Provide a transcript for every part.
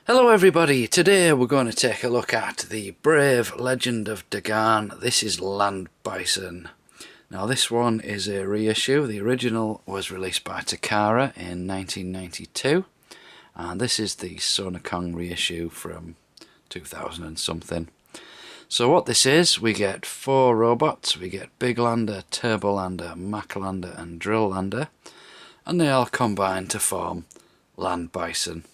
Hello everybody, today we're going to take a look at the brave legend of Da-Garn. This is Land Bison. Now this one is a reissue. The original was released by Takara in 1992 and this is the Sonokong reissue from 2000 and something. So what this is, we get 4 robots. We get Big Lander, Turbo Lander, Mach Lander and Drill Lander, and they all combine to form Land Bison.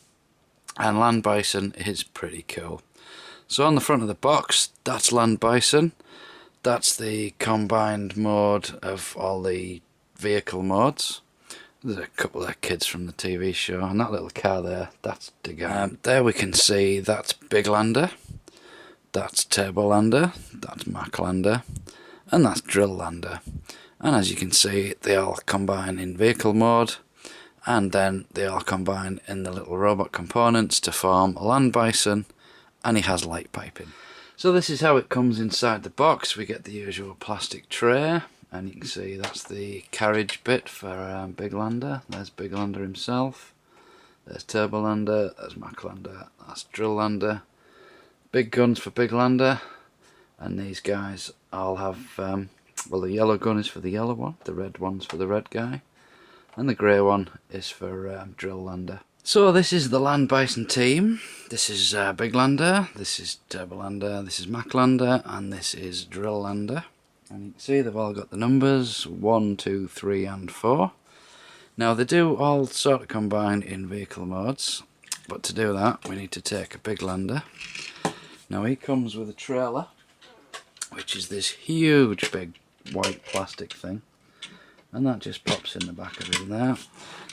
And Land Bison is pretty cool. So on the front of the box, that's Land Bison. That's the combined mode of all the vehicle modes. There's a couple of kids from the TV show, and that little car there, that's Da-Garn. There we can see that's Big Lander, that's Turbo Lander, that's Mach Lander, and that's Drill Lander. And as you can see, they all combine in vehicle mode, and then they all combine in the little robot components to form a Land Bison, and he has light piping. So this is how it comes inside the box. We get the usual plastic tray, and you can see that's the carriage bit for Big Lander. There's Big Lander himself, there's Turbo Lander, there's Mach Lander, that's Drill Lander. Big guns for Big Lander, and these guys all have, well, the yellow gun is for the yellow one, the red one's for the red guy, and the grey one is for Drill Lander. So this is the Land Bison team. This is Big Lander, this is Turbo Lander, this is Mach Lander, and this is Drill Lander. And you can see they've all got the numbers 1, 2, 3 and 4. Now they do all sort of combine in vehicle modes, but to do that we need to take a Big Lander. Now he comes with a trailer, which is this huge big white plastic thing. And that just pops in the back of him there.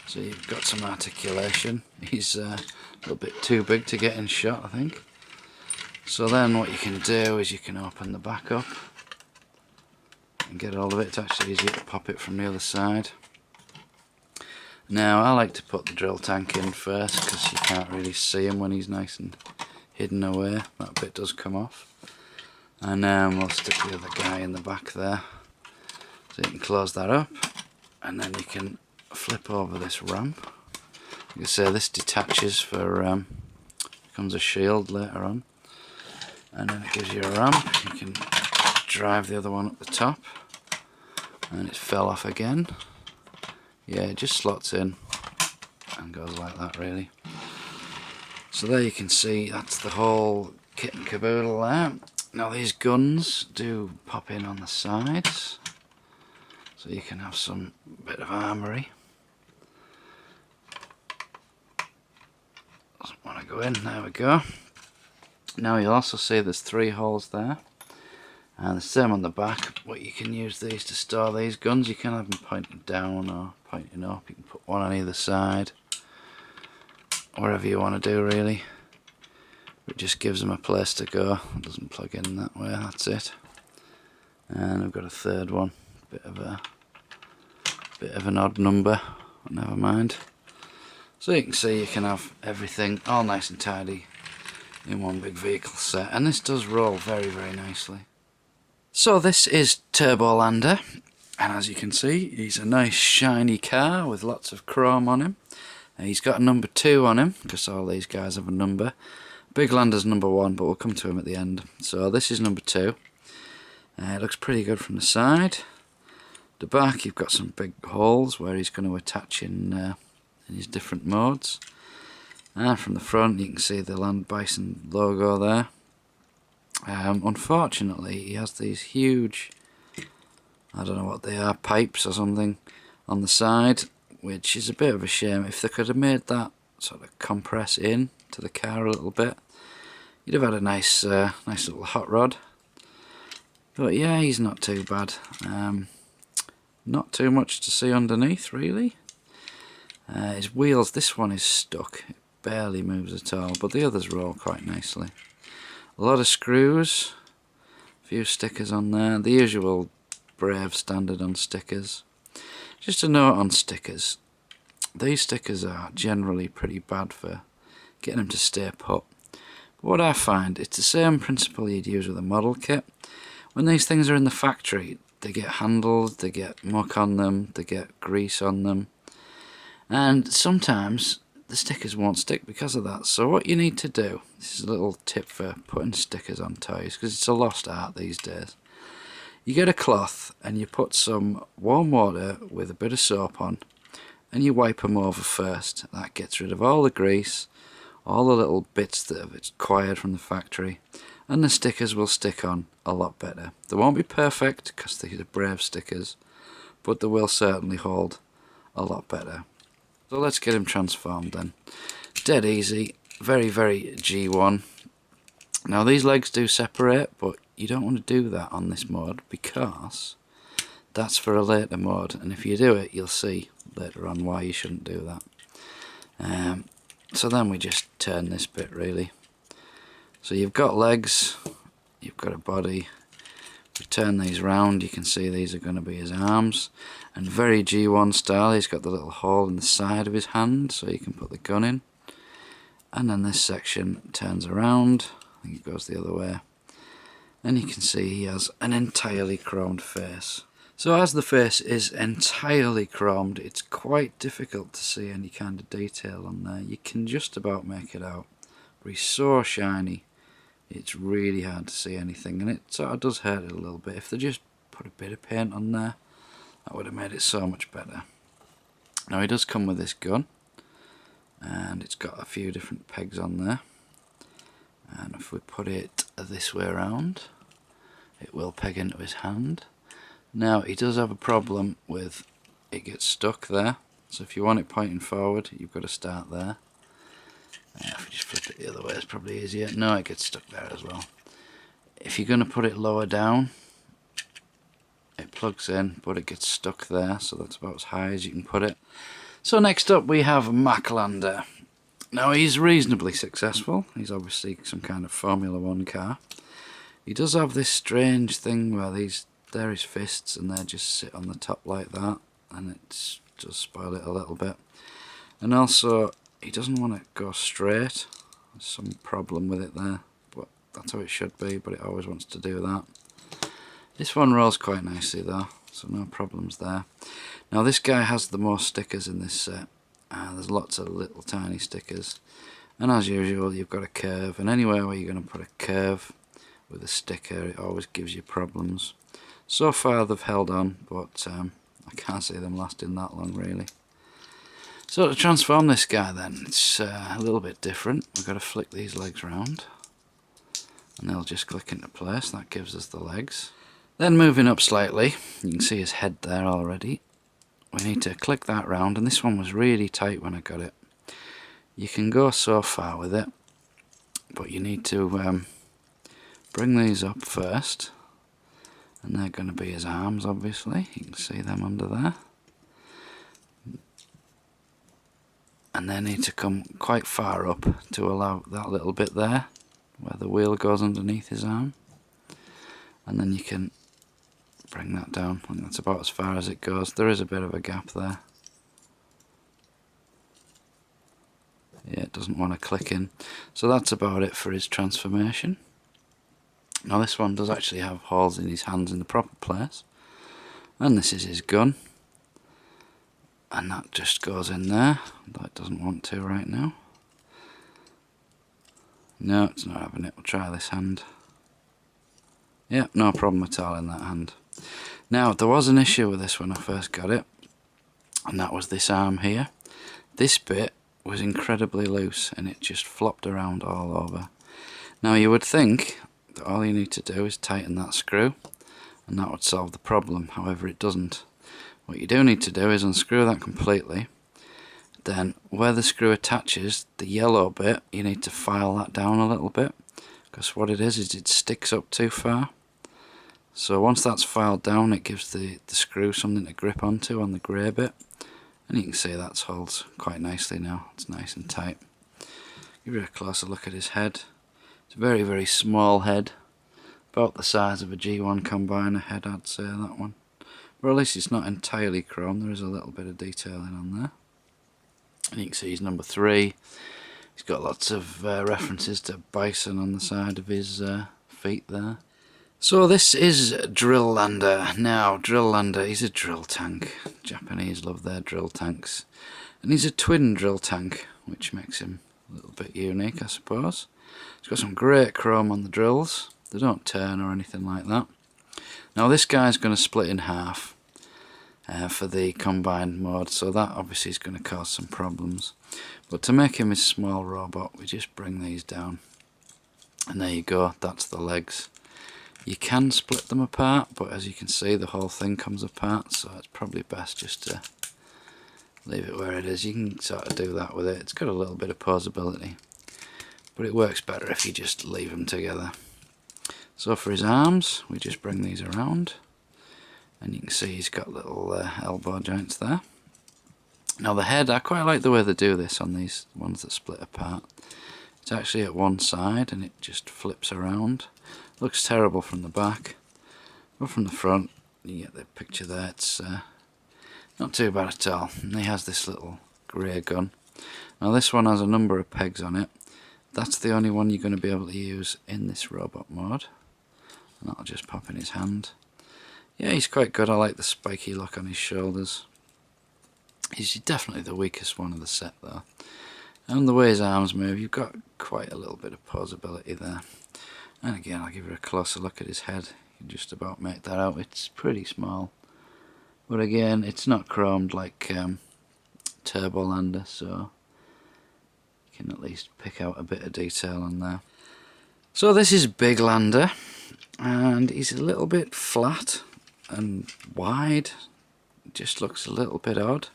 So you've got some articulation. He's a little bit too big to get in shot, I think. So then what you can do is you can open the back up and get all of it. It's actually easier to pop it from the other side. Now I like to put the drill tank in first because you can't really see him when he's nice and hidden away. That bit does come off. And then we'll stick the other guy in the back there. So you can close that up, and then you can flip over this ramp. You can say this detaches for becomes a shield later on, and then it gives you a ramp. You can drive the other one up the top, and it fell off again. Yeah, it just slots in and goes like that really. So there you can see that's the whole kit and caboodle there. Now these guns do pop in on the sides, so you can have some bit of armoury. Doesn't want to go in, there we go. Now you'll also see there's 3 holes there, and the same on the back, but you can use these to store these guns. You can have them pointing down or pointing up. You can put one on either side, wherever you want to do really. It just gives them a place to go. It doesn't plug in that way, that's it. And I've got a third one. Bit of an odd number, but never mind. So you can see you can have everything all nice and tidy in one big vehicle set, and this does roll very, very nicely. So this is Turbo Lander, and as you can see, he's a nice shiny car with lots of chrome on him. He's got a number 2 on him because all these guys have a number. Big Lander's number 1, but we'll come to him at the end. So this is number 2. It looks pretty good from the side. The back, you've got some big holes where he's going to attach in his different modes. And from the front, you can see the Land Bison logo there. Unfortunately, he has these huge, I don't know what they are, pipes or something on the side, which is a bit of a shame. If they could have made that sort of compress in to the car a little bit, you'd have had a nice little hot rod. But yeah, he's not too bad. Not too much to see underneath really. His wheels, this one is stuck, it barely moves at all, but the others roll quite nicely. A lot of screws, a few stickers on there, the usual brave standard on stickers. Just a note on stickers, these stickers are generally pretty bad for getting them to stay put. But what I find, it's the same principle you'd use with a model kit. When these things are in the factory, they get handled, they get muck on them, they get grease on them, and sometimes the stickers won't stick because of that. So what you need to do, this is a little tip for putting stickers on toys, because it's a lost art these days. You get a cloth and you put some warm water with a bit of soap on, and you wipe them over first. That gets rid of all the grease, all the little bits that have acquired from the factory, and the stickers will stick on a lot better. They won't be perfect because these are Brave stickers, but they will certainly hold a lot better. So let's get him transformed then. Dead easy, very G1. Now these legs do separate, but you don't want to do that on this mode because that's for a later mode, and if you do it you'll see later on why you shouldn't do that. So then we just turn this bit really. So you've got legs, you've got a body. If we turn these round, you can see these are going to be his arms, and very G1 style, he's got the little hole in the side of his hand so you can put the gun in. And then this section turns around, I think it goes the other way, and you can see he has an entirely chromed face. So as the face is entirely chromed, it's quite difficult to see any kind of detail on there. You can just about make it out, but he's so shiny it's really hard to see anything, and it sort of does hurt it a little bit. If they just put a bit of paint on there, that would have made it so much better. Now he does come with this gun, and it's got a few different pegs on there, and if we put it this way around it will peg into his hand. Now he does have a problem with it gets stuck there, so if you want it pointing forward you've got to start there. If we just flip it the other way it's probably easier. No, it gets stuck there as well. If you're going to put it lower down it plugs in, but it gets stuck there, so that's about as high as you can put it. So next up we have Mach Lander. Now he's reasonably successful. He's obviously some kind of Formula 1 car. He does have this strange thing where they're his fists and they just sit on the top like that, and it does spoil it a little bit. And also he doesn't want to go straight. There's some problem with it there, but that's how it should be, but it always wants to do that. This one rolls quite nicely though, so no problems there. Now this guy has the most stickers in this set. There's lots of little tiny stickers, and as usual you've got a curve, and anywhere where you're going to put a curve with a sticker it always gives you problems. So far they've held on, but I can't see them lasting that long really. So to transform this guy then, it's a little bit different. We've got to flick these legs round and they'll just click into place. That gives us the legs. Then moving up slightly, you can see his head there already. We need to click that round, and this one was really tight when I got it. You can go so far with it, but you need to bring these up first, and they're going to be his arms obviously. You can see them under there. And they need to come quite far up to allow that little bit there where the wheel goes underneath his arm, and then you can bring that down, and that's about as far as it goes. There is a bit of a gap there. Yeah, it doesn't want to click in. So that's about it for his transformation. Now this one does actually have holes in his hands in the proper place, and this is his gun, and that just goes in there, though it doesn't want to right now. No, it's not having it. We'll try this hand. Yeah, no problem at all in that hand. Now there was an issue with this when I first got it, and that was this arm here. This bit was incredibly loose and it just flopped around all over. Now you would think that all you need to do is tighten that screw and that would solve the problem. However, it doesn't. What you do need to do is unscrew that completely. Then where the screw attaches, the yellow bit, you need to file that down a little bit, because what it is it sticks up too far. So once that's filed down it gives the screw something to grip onto on the grey bit, and you can see that's holds quite nicely now. It's nice and tight. Give you a closer look at his head. It's a very small head, about the size of a G1 combiner head I'd say, that one. But at least it's not entirely chrome, there is a little bit of detailing on there. And you can see he's number 3. He's got lots of references to bison on the side of his feet there. So this is Drill Lander. Now, Drill Lander, he's a drill tank. Japanese love their drill tanks. And he's a twin drill tank, which makes him a little bit unique, I suppose. He's got some great chrome on the drills. They don't turn or anything like that. Now this guy's going to split in half for the combined mode, so that obviously is going to cause some problems. But to make him a small robot, we just bring these down. And there you go, that's the legs. You can split them apart, but as you can see the whole thing comes apart, so it's probably best just to leave it where it is. You can sort of do that with it. It's got a little bit of posability, but it works better if you just leave them together. So for his arms, we just bring these around, and you can see he's got little elbow joints there. Now the head, I quite like the way they do this on these ones that split apart. It's actually at one side and it just flips around. Looks terrible from the back, but from the front you get the picture there. It's not too bad at all. And he has this little grey gun. Now this one has a number of pegs on it. That's the only one you're going to be able to use in this robot mode. And that'll just pop in his hand. Yeah, he's quite good. I like the spiky look on his shoulders. He's definitely the weakest one of the set though. And the way his arms move, you've got quite a little bit of posability there. And again, I'll give you a closer look at his head. You can just about make that out. It's pretty small. But again, it's not chromed like Turbo Lander, so you can at least pick out a bit of detail on there. So this is Big Lander, and he's a little bit flat and wide. It just looks a little bit odd.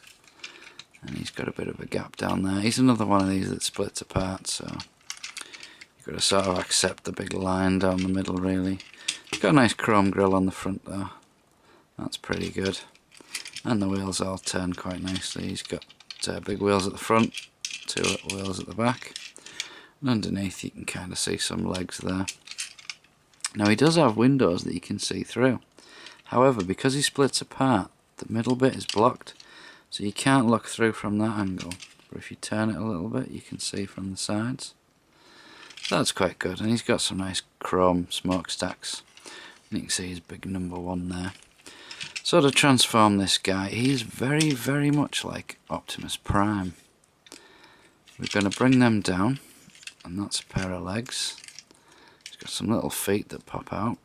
And he's got a bit of a gap down there. He's another one of these that splits apart, so you've got to sort of accept the big line down the middle really. He's got a nice chrome grille on the front though. That's pretty good. And the wheels all turn quite nicely. He's got big wheels at the front, 2 little wheels at the back. And underneath you can kind of see some legs there. Now he does have windows that you can see through. However, because he splits apart, the middle bit is blocked. So you can't look through from that angle, but if you turn it a little bit you can see from the sides. So that's quite good, and he's got some nice chrome smokestacks. And you can see his big number 1 there. So to transform this guy, he's very, very much like Optimus Prime. We're going to bring them down, and that's a pair of legs. He's got some little feet that pop out,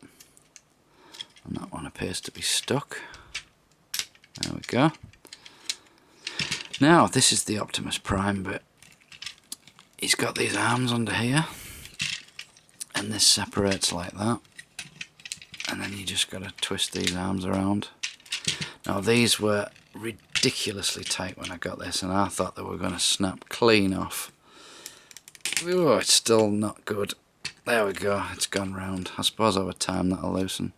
and that one appears to be stuck. There we go. Now, this is the Optimus Prime bit. He's got these arms under here, and this separates like that. And then you just got to twist these arms around. Now, these were ridiculously tight when I got this, and I thought they were going to snap clean off. Oh, it's still not good. There we go, it's gone round. I suppose over time that'll loosen.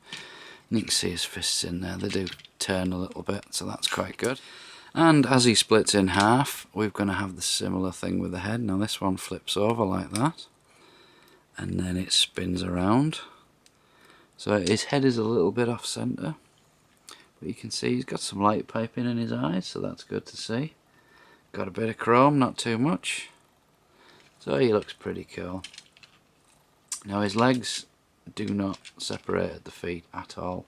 And you can see his fists in there. They do turn a little bit, so that's quite good. And as he splits in half, we're going to have the similar thing with the head. Now this one flips over like that, and then it spins around. So his head is a little bit off centre, but you can see he's got some light piping in his eyes, so that's good to see. Got a bit of chrome, not too much. So he looks pretty cool. Now his legs do not separate at the feet at all.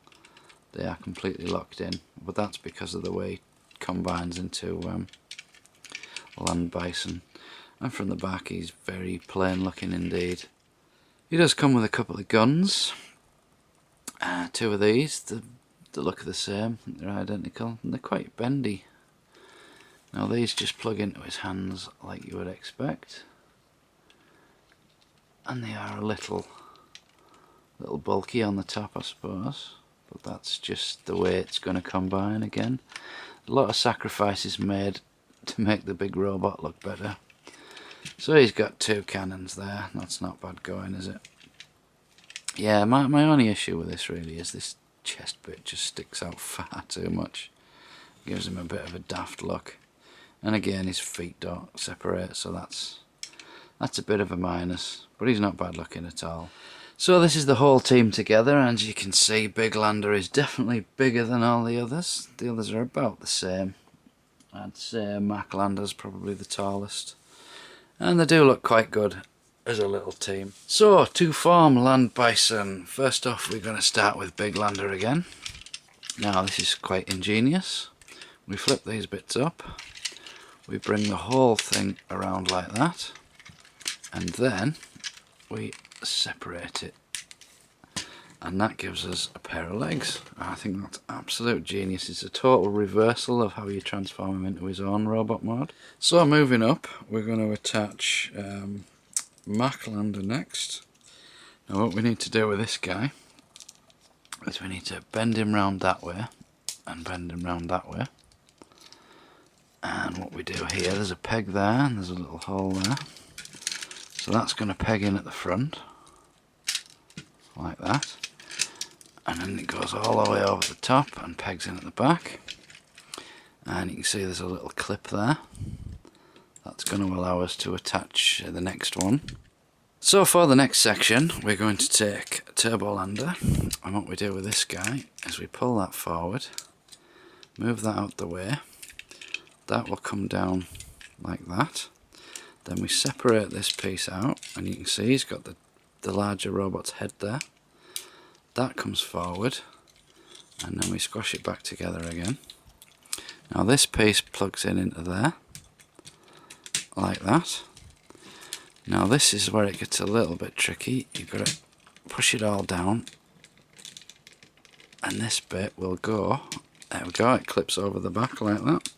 They are completely locked in, but that's because of the way combines into Land Bison. And from the back he's very plain looking indeed. He does come with a couple of guns. 2 of these, they look the same, they're identical, and they're quite bendy. Now these just plug into his hands like you would expect. And they are a little bulky on the top, I suppose. But that's just the way it's going to combine again. A lot of sacrifices made to make the big robot look better. So he's got 2 cannons there. That's not bad going, is it? Yeah, my only issue with this really is this chest bit just sticks out far too much. Gives him a bit of a daft look. And again, his feet don't separate, so that's a bit of a minus. But he's not bad looking at all. So this is the whole team together, and as you can see, Big Lander is definitely bigger than all the others. The others are about the same. I'd say Mach Lander's probably the tallest. And they do look quite good as a little team. So, to form Land Bison, first off we're going to start with Big Lander again. Now this is quite ingenious. We flip these bits up, we bring the whole thing around like that, and then we separate it, and that gives us a pair of legs. I think that's absolute genius. It's a total reversal of how you transform him into his own robot mode. So moving up, we're going to attach Mach Lander next. Now what we need to do with this guy is we need to bend him round that way and bend him round that way. And what we do here, there's a peg there and there's a little hole there. So that's going to peg in at the front, like that. And then it goes all the way over the top and pegs in at the back. And you can see there's a little clip there. That's going to allow us to attach the next one. So for the next section, we're going to take a Turbo Lander. And what we do with this guy is we pull that forward, move that out the way. That will come down like that. Then we separate this piece out, and you can see he's got the larger robot's head there. That comes forward, and then we squash it back together again. Now this piece plugs in into there, like that. Now this is where it gets a little bit tricky. You've got to push it all down, and this bit will go, there we go, it clips over the back like that.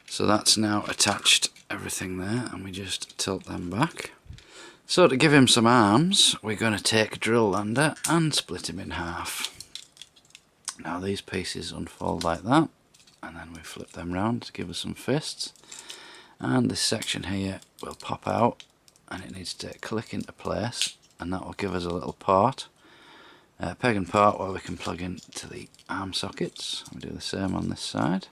So that's now attached everything there, and we just tilt them back. So to give him some arms, we're going to take a Drill Lander and split him in half. Now these pieces unfold like that, and then we flip them round to give us some fists. And this section here will pop out, and it needs to click into place, and that will give us a little port, peg and port, where we can plug into the arm sockets. We do the same on this side.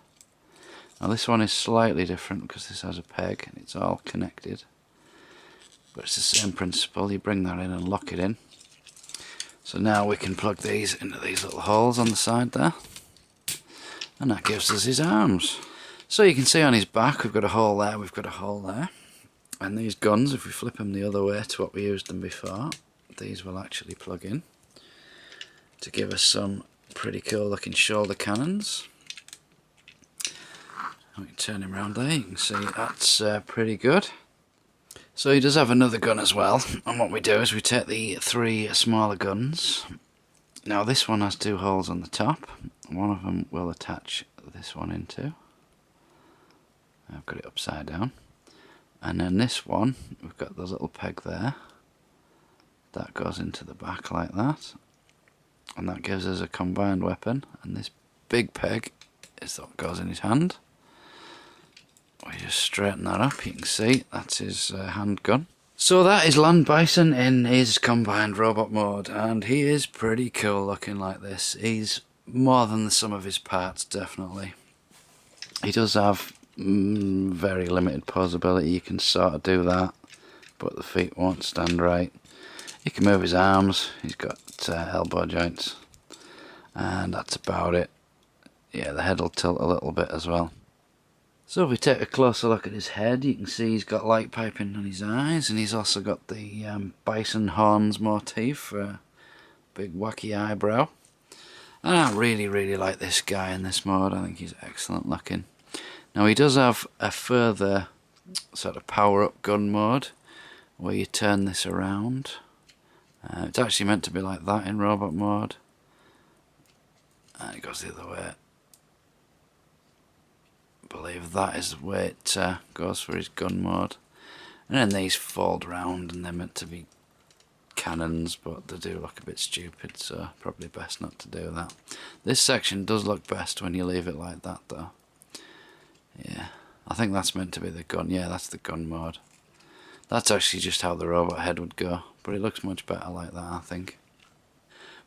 Now this one is slightly different because this has a peg and it's all connected, but it's the same principle. You bring that in and lock it in. So now we can plug these into these little holes on the side there, and that gives us his arms. So you can see on his back we've got a hole there, we've got a hole there, and these guns, if we flip them the other way to what we used them before, these will actually plug in to give us some pretty cool looking shoulder cannons. We can turn him around there, you can see that's pretty good. So he does have another gun as well, and what we do is we take the 3 smaller guns. Now this one has 2 holes on the top, one of them will attach this one into. I've got it upside down. And then this one, we've got the little peg there, that goes into the back like that, and that gives us a combined weapon, and this big peg is what goes in his hand. We just straighten that up, you can see that's his handgun. So that is Land Bison in his combined robot mode, and he is pretty cool looking like this. He's more than the sum of his parts, definitely. He does have very limited posability, you can sort of do that, but the feet won't stand right. He can move his arms, he's got elbow joints, and that's about it. Yeah, the head will tilt a little bit as well. So if we take a closer look at his head, you can see he's got light piping on his eyes, and he's also got the bison horns motif for a big wacky eyebrow. And I really like this guy in this mode. I think he's excellent looking. Now he does have a further sort of power up gun mode where you turn this around. It's actually meant to be like that in robot mode, and it goes the other way. I believe that is the way it goes for his gun mode. And then these fold round, and they're meant to be cannons, but they do look a bit stupid, so probably best not to do that. This section does look best when you leave it like that though. Yeah, I think that's meant to be the gun. Yeah, that's the gun mode. That's actually just how the robot head would go, but it looks much better like that, I think.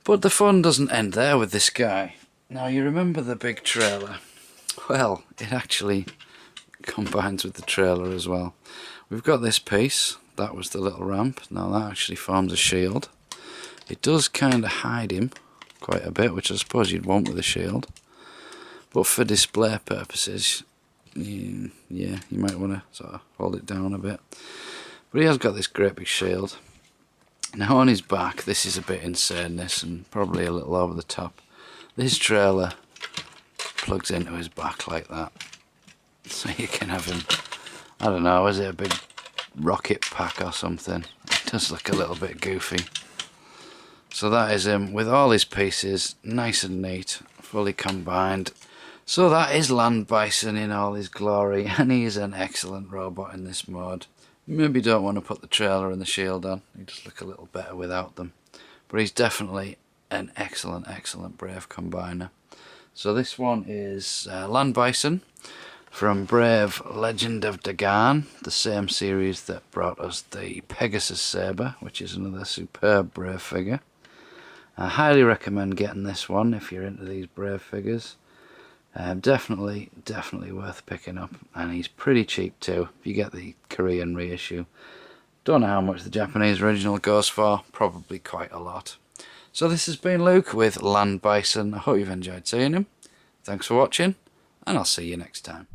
But the fun doesn't end there with this guy. Now you remember the big trailer? Well, it actually combines with the trailer as well. We've got this piece, that was the little ramp, now that actually forms a shield. It does kind of hide him quite a bit, which I suppose you'd want with a shield. But for display purposes, yeah, you might want to sort of hold it down a bit. But he has got this great big shield. Now on his back, this is a bit insane, this, and probably a little over the top. This trailer plugs into his back like that. So you can have him, I don't know, is it a big rocket pack or something? It does look a little bit goofy. So that is him with all his pieces, nice and neat, fully combined. So that is Land Bison in all his glory, and he is an excellent robot in this mode. You maybe don't want to put the trailer and the shield on, they just look a little better without them. But he's definitely an excellent, excellent Brave combiner. So this one is Land Bison from Brave Legend of Da-Garn, the same series that brought us the Pegasus Saber, which is another superb Brave figure. I highly recommend getting this one if you're into these Brave figures. Definitely worth picking up, and he's pretty cheap too if you get the Korean reissue. Don't know how much the Japanese original goes for, probably quite a lot. So this has been Luke with Land Bison. I hope you've enjoyed seeing him. Thanks for watching, and I'll see you next time.